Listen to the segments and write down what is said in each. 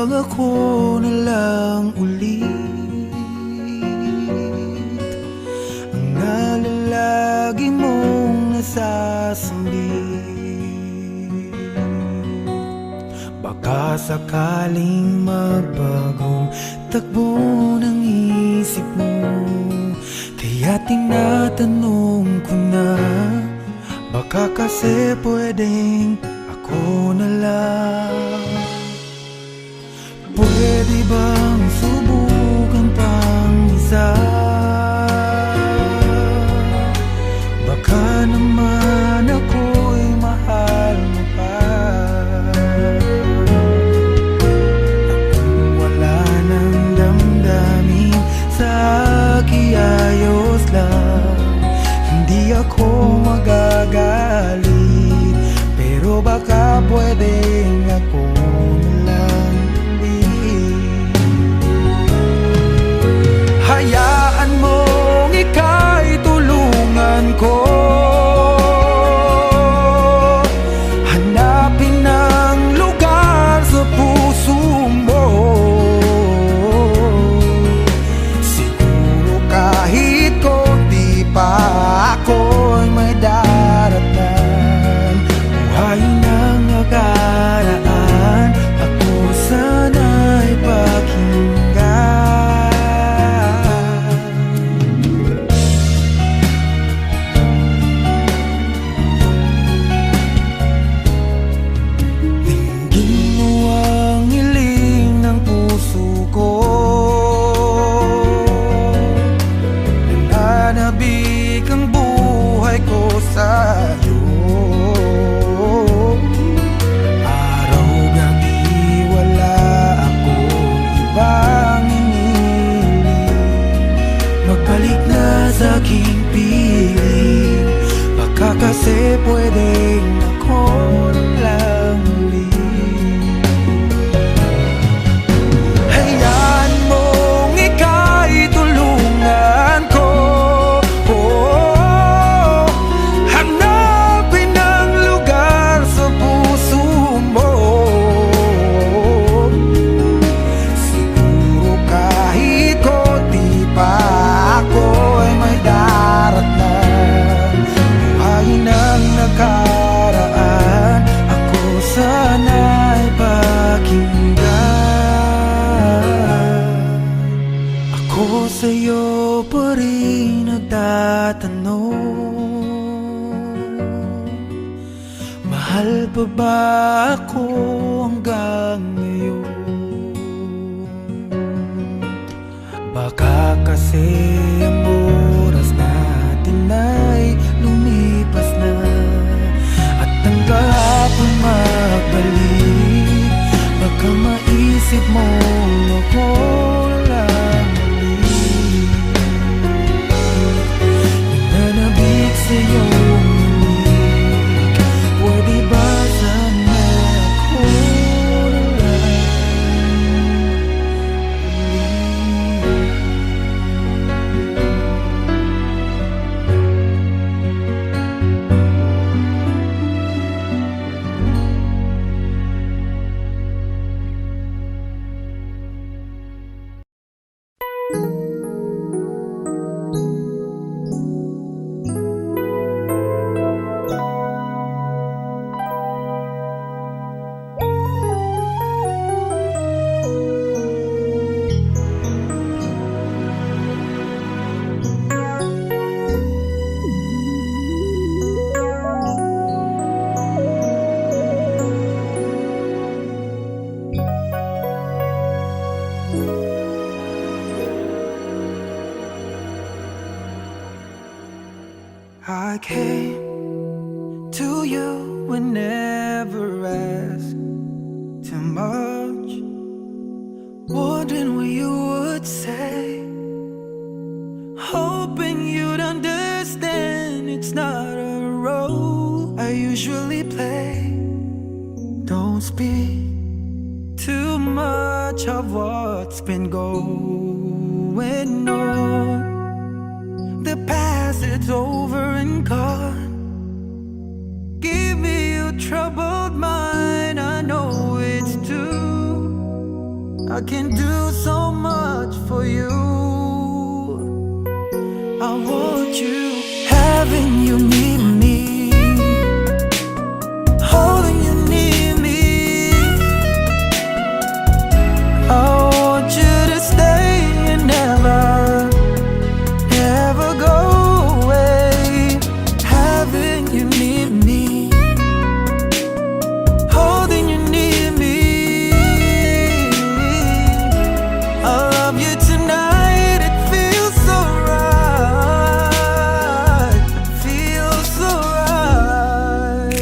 bang ako na lang ulit ang nalalagi mong nasasambit? Baka sakaling magbagong takbo ng isip mo, kaya tinatanong ko na, baka kasi pwedeng ako na lang. Pwede bang subukan pang isa? Baka naman ako'y mahal mo pa. Kung wala nang damdamin sa akin, ayos lang, hindi ako magagalit. Pero baka pwedeng ako na lang ulit. Hayaan mong ika'y tulungan ko hanapin ang lugar sa puso mo. Siguro kahit konti pa ako'y may daratan. Buhayin ang nakaraan, ako sana'y pakinggan. Tingin mo ang hiling ng puso ko, nananabik ang buhay ko sa'yo. Araw-gabi wala akong ibang hinihiling, magbalik na sa aking piling. Baka kasi pwedeng ako na lang ulit. Hayaan mong ika'y tulungan ko, hanapin ang lugar sa puso mo. Siguro kahit konti pa ako'y may daratan. Buhayin ang nakaraan, ako sana'y pakinggan. Ako sa'yo pa rin nagtatanong, mahal pa ba ako hanggang ngayon? Baka kasi ang oras natin ay lumipas na, at ang kahapon magbalik. Baka maisip mo ako lang ulit, nananabik sa'yo. Pwede ba sana ako na lang I came to you and never asked too much, wondering what you would say, hoping you'd understand it's not a role I usually play. Don't speak too much of what's been going on. The past, it's over and gone. Give me your troubled mind, I know it's true. I can do so much for you. I want you, having you near me, holding you near me. I want you to stay and never, never go away. Having you near me, holding you near me. I love you tonight, it feels so right, feels so right.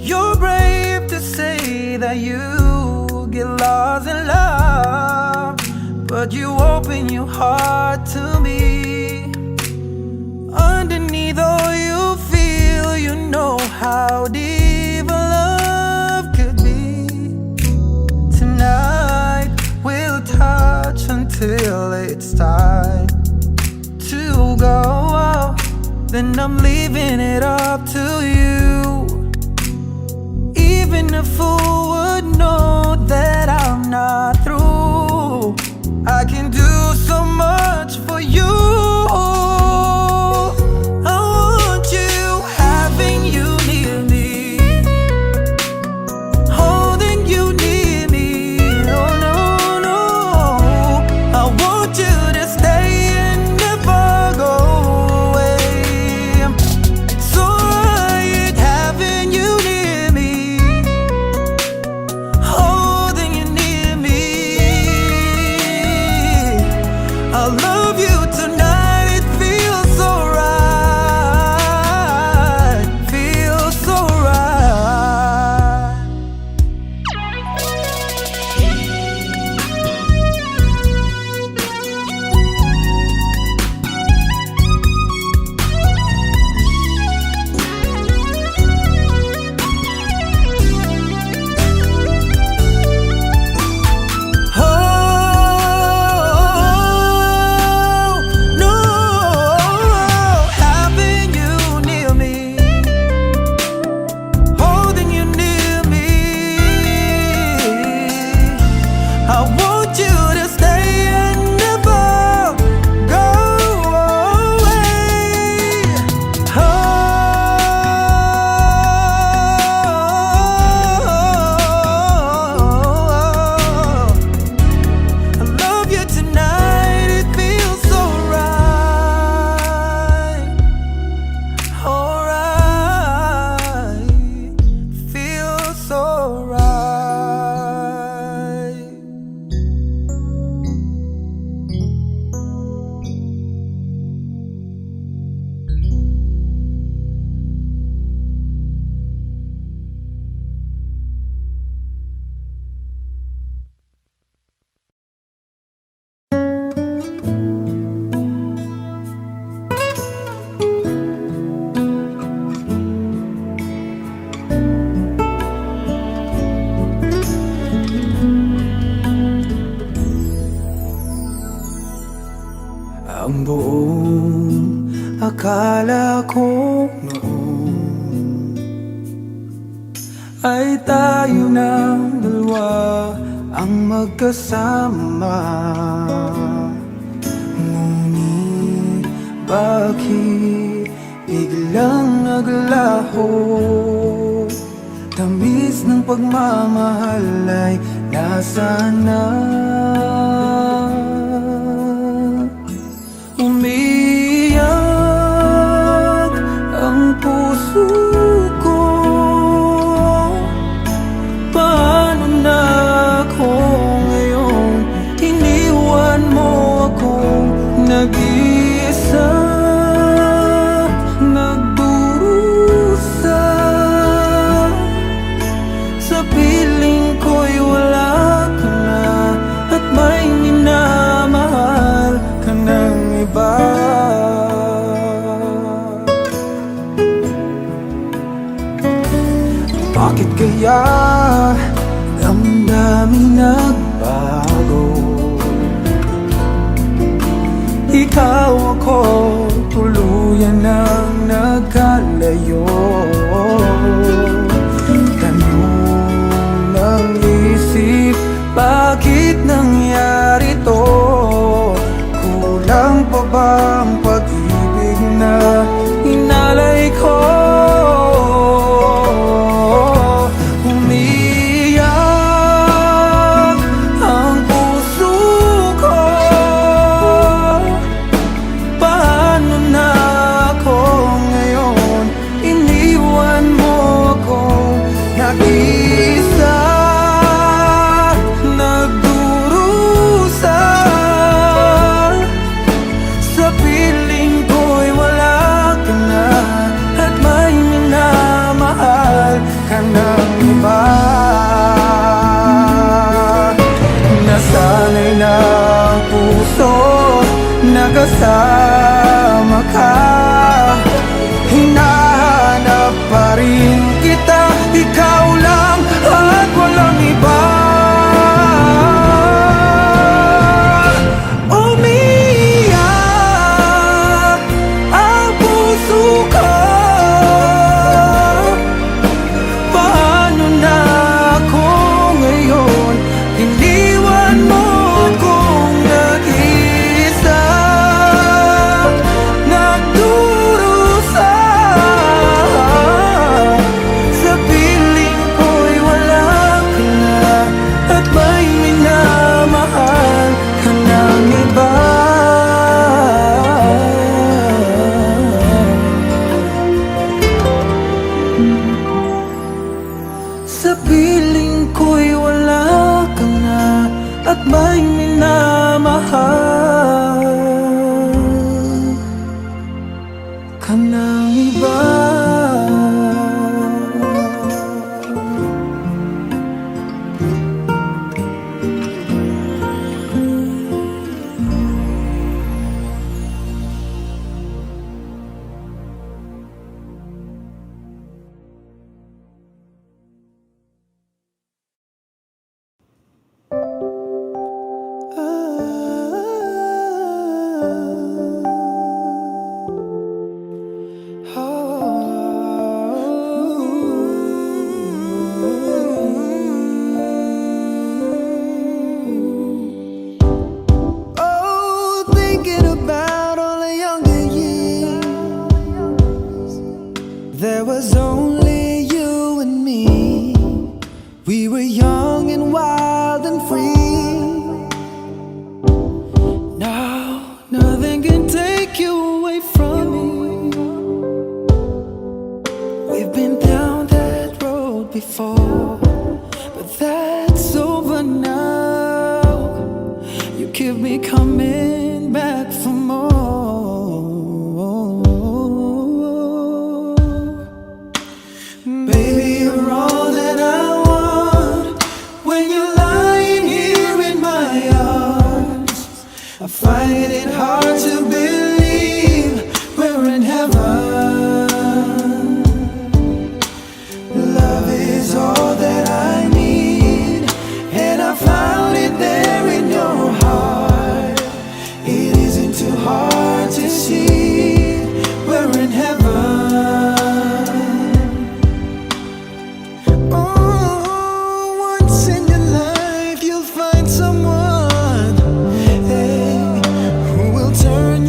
You're brave to say that you get lost in love, but you open your heart to me. Underneath all you feel, you know how deep a love could be. Tonight we'll touch until it's time to go out. Then I'm leaving it up to you. Even a fool would know that I'm not through. I can do so much for you. I want you, having you near me, holding you near me. Oh no, no, I want you to stay and never go away. It's alright, having you near me, holding you near me. I love you tonight, it feels so right, feels so right. Oh no, having you near me, holding you near me. I want you to stay and never go away. Oh, I love you tonight, it feels so right, alright, feels so right. Ang buong akala ko noon ay tayo ng dalawa ang magkasama. Ngunit bakit biglang naglaho? Tamis ng pagmamahal ay nasaan na? Umiyak ang puso ko. Paano na ako ngayon? Iniwan mo akong nag-iisa, nagdurusa. Sa piling ko'y wala ka na, at may minamahal ka ng iba. Bakit kaya damdamin nagbago? Ikaw ako, tuluyan nang nagkalayo. Tanong Bakit nangyari to? Kulang pa bang pag-ibig na inalay ko? Umiyak ang puso ko. Paano na ako ngayon? Iniwan mo ako nag-isa, nagdurusa. Sa piling ko'y wala ka na, at may minamahal ka ng iba. Nasanay na ang puso na kasama ka. Hinahanap pa rin kita, ikaw lang at walang iba. Umiyak ang puso ko. Paano na ako ngayon? Iniwan mo akong nag-isa, nagdurusa. Sa piling ko'y wala ka na, at may minamahal ka ng iba. Sa piling ko'y wala ka na, at may minamahal ka ng iba. Oh, thinking about all the younger years, there was only you and me. We were young and wild and free. Now nothing can take you away from me. We've been down that road before, but that's over now. You keep me coming back for more. Baby, you're all that I want. When you're lying here in my arms, I find it hard to believe we're in heaven. Love is all that I need, and I found it there in your heart. It isn't too hard to see we're in heaven. Oh, once in your life you'll find someone, hey, who will turn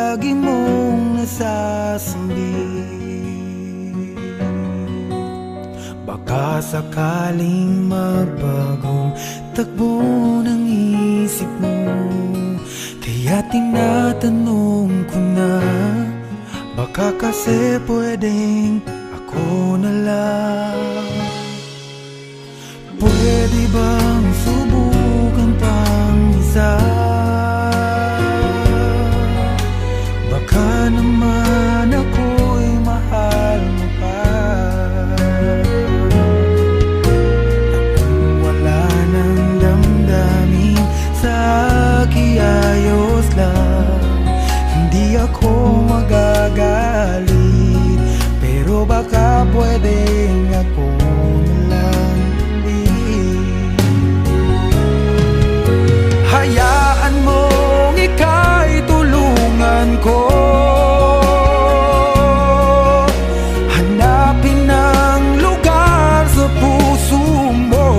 lagi mong nasasamba. Baka sakaling magbagong takbo ng isip mo, kaya tinatanong ko na, baka kasi pwedeng ako na lang. Pwede bang subukan pang isa? Baka naman ako'y mahal mo pa. Kung wala nang damdamin sa ayos lang, hindi ako magagalit, pero baka pwedeng ako na lang ulit. Hayaan mong ika'y tulungan ko, hanapin ang lugar sa puso mo.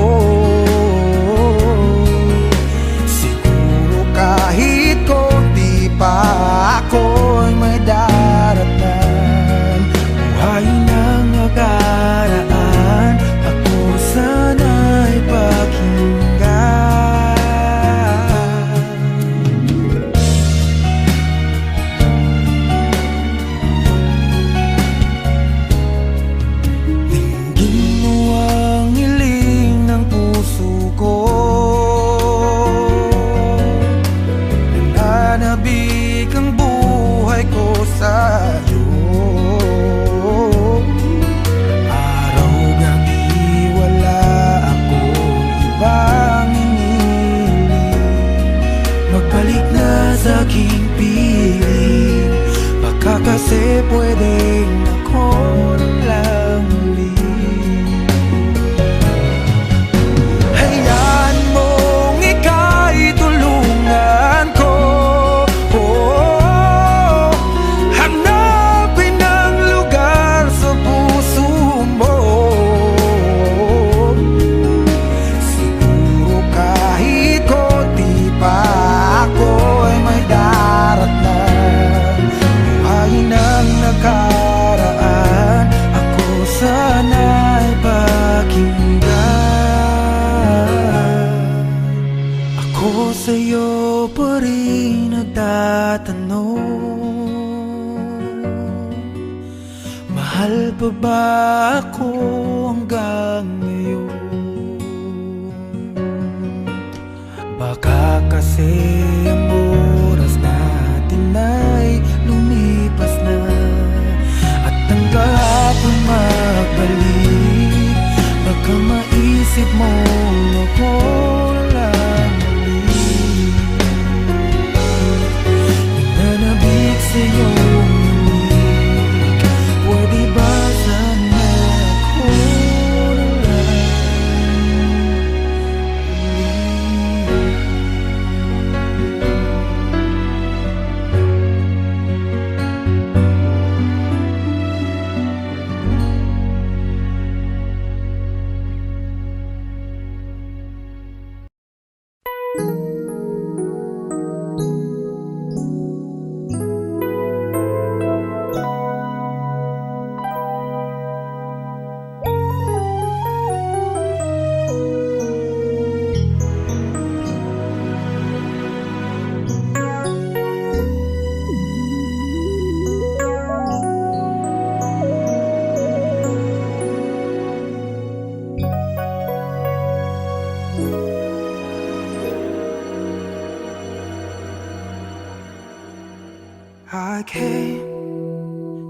Kahit konti pa ako'y may daratan, buhayin ang nakaraan, ako sana'y pakinggan. Dinggin mo ang hiling ng puso ko, nanabik ang buhay ko sa'yo. Araw-gabi wala akong ibang hinihiling, magbalik na sa aking piling, baka kasi pwedeng ako na lang ulit. Hayaan mong ika'y tulungan ko, hanapin ang lugar sa puso mo. Siguro kahit konti pa ako'y may daratnan, buhayin ang nakaraan, ako sana'y pakinggan. Ako sa'yo pa rin nagtatanong, mahal pa ba ako hanggang ngayon? Baka kasi ang oras natin ay lumipas na, at ang kahapon magbalik, baka maisip mo ako lang ulit. Nananabik sa'yo pwede ba sana ako na lang I came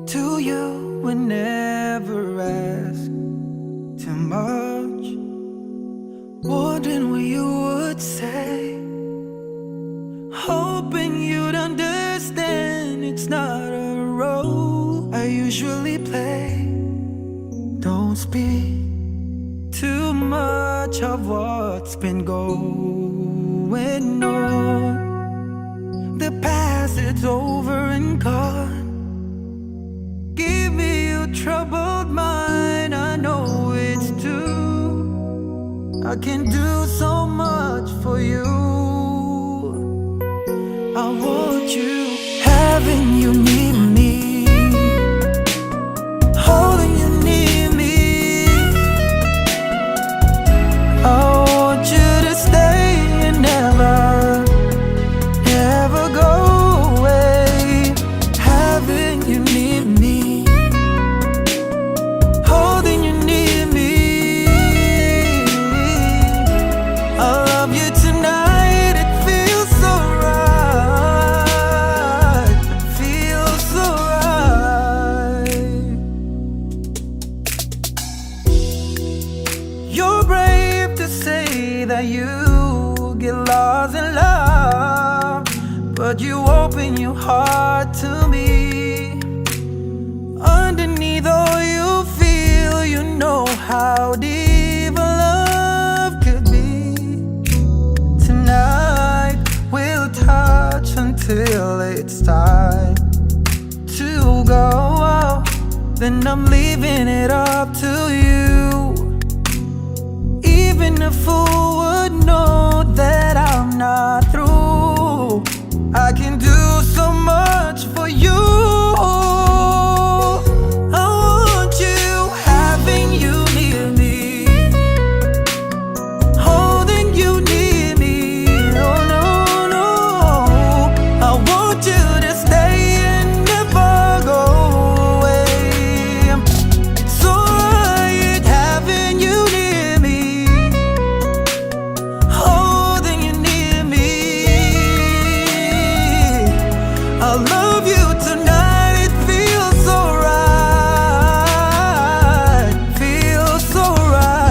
to you and never asked too much, wondering what you would say, hoping you'd understand it's not a role I usually play. Don't speak too much of what's been going on. The past, it's over and gone. Give me your troubled mind, I know it's true. I can do so much for you. I want you having lot to me. Underneath all you feel, you know how deep a love could be. Tonight we'll touch until it's time to go. Then I'm leaving it up to you. Even a fool would know that I'm not through. I can do so much for you. I want you, having you near me, holding you near me. Oh no, no, I want you to stay and never go away. So right, having you near me, holding you near me. I love you tonight, it feels so right, feels so right.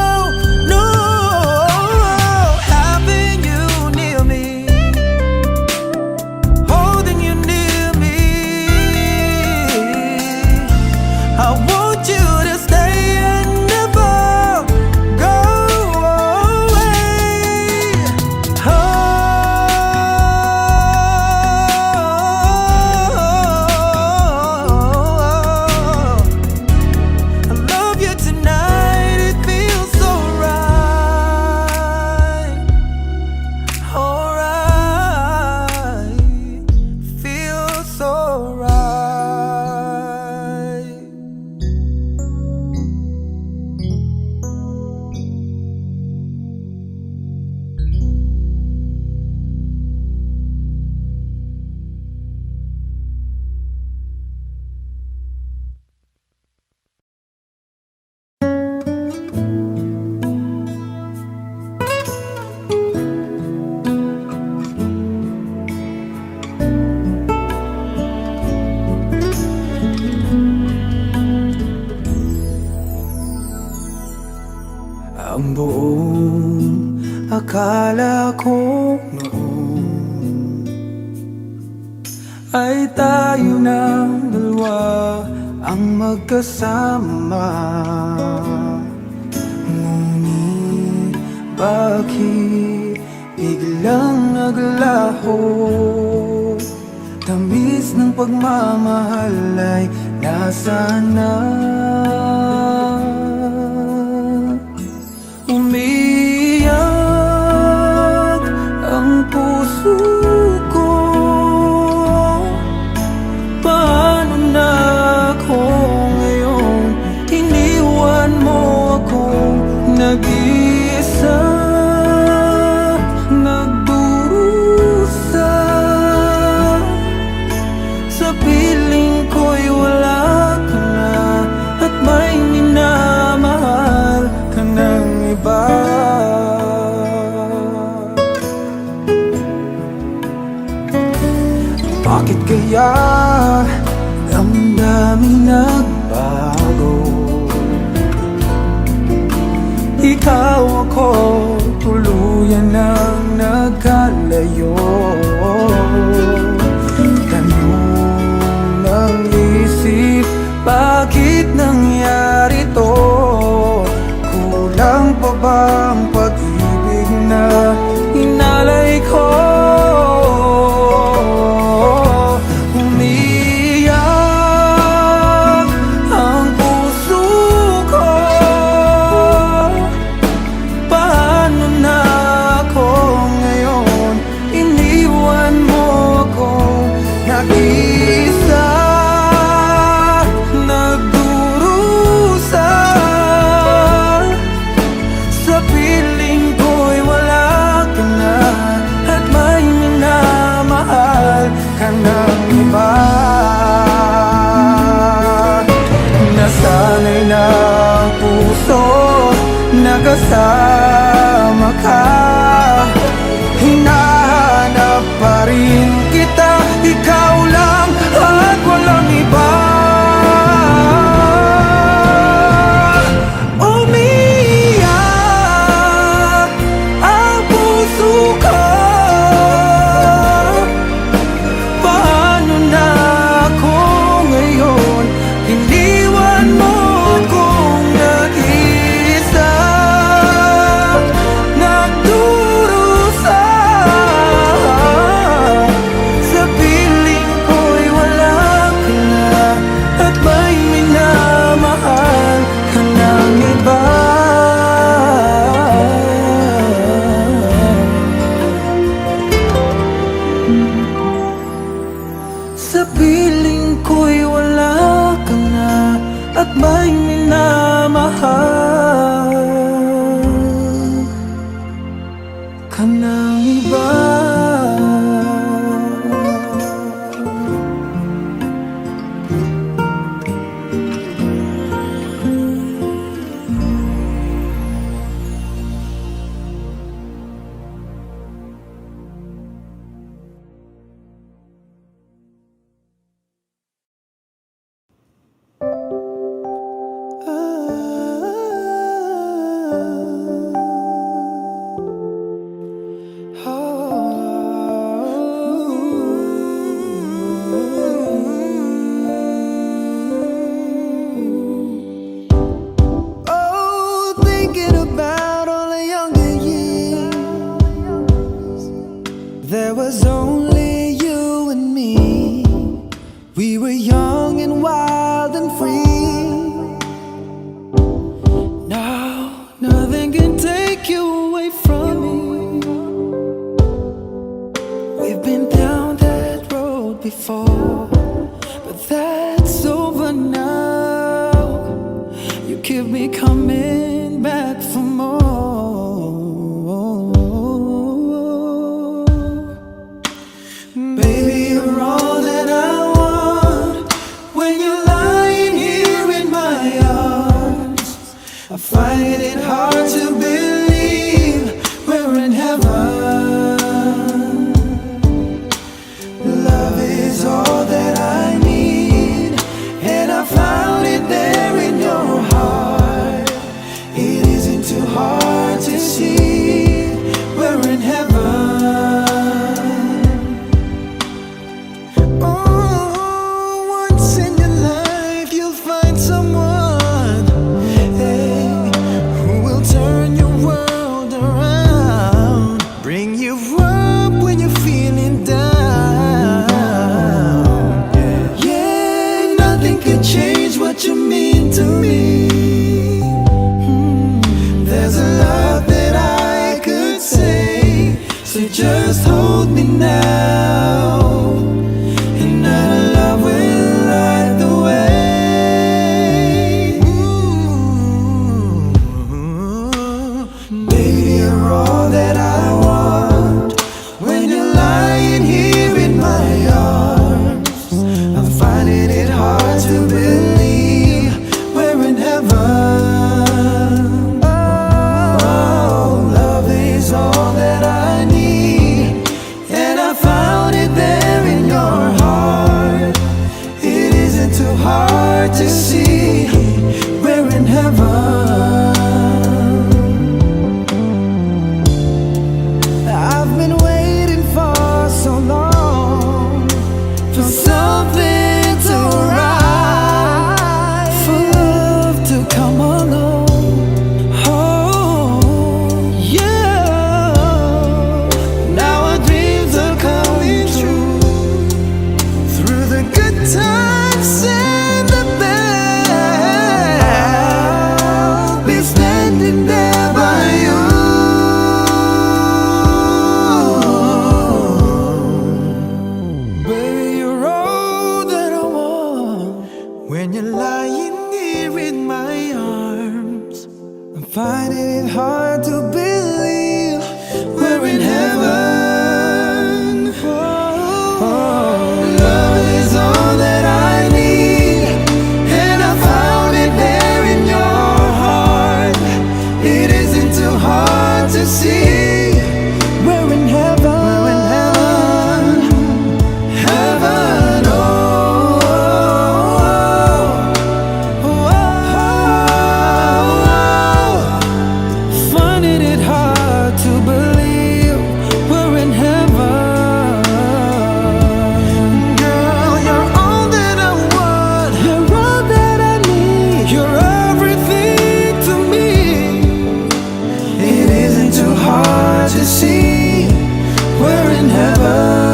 Oh no, having you near me, holding you near me. I want you to stay and never go away. Oh, I love you tonight, it feels so right. Alright, feels so right. Ang buong akala ko noon ay tayo ng dalawa ang magkasama. Ngunit bakit biglang naglaho? Tamis ng pagmamahal ay nasaan na? Umiyak ang puso ko. Paano na ako ngayon? Iniwan mo akong nag-iisa, nagdurusa. Sa piling ko'y wala ka na, at may minamahal ka ng iba. Bakit kaya damdaming nagbago? Ikaw ako, tuluyan nang nagkalayo. Tanong ng isip, bakit nangyari to? Kulang pa bang pag-ibig na inalay ko? Umiyak ang puso ko. Paano na ako ngayon? Iniwan mo ako nag-isa, nagdurusa. Sa piling kasama ka. Hinahanap pa rin kita, ikaw lang at walang iba. Umiiyak ang puso ko. Paano na ako ngayon? Iniwan mo akong nag-iisa, nagdurusa. Sa piling ko'y wala ka na, at may minamahal ka ng iba. Sa piling ko'y wala ka na, at may minamahal ka ng iba. Oh, thinking about all the younger years, there was only you and me. We were young and wild and free. Now nothing can take you away from me. We've been down that road before, but that's over now. You keep me coming back for more. Baby, you're all that I want. When you're lying here in my arms, I find it hard to believe we're in heaven. Love is all that I need, and I found it there in your heart. It isn't too hard to see we're in heaven. Oh, once in your life you'll find someone, hey, who will turn your world around, bring you up when you're feeling down. Yeah, nothing can change what you mean to me. There's a love that I could say, so just hold me now, and our love will light the way. Baby, you're all that I want. When you're lying here in my arms, I'm finding it hard to believe we're in heaven. Oh, love is all that I need, and I found it there in your heart. It isn't too hard to see we're in heaven. I've been waiting for so long for something to rise, for love to come along. Oh, yeah. Now our dreams are coming true, through the good times and the bad. I'll be standing there by you. Baby, you're all that I want. When you're lying here in my arms, I'm finding it hard to believe we're in heaven. Oh, love is all that I need, and I found it there in your heart. It isn't you see, we're in heaven.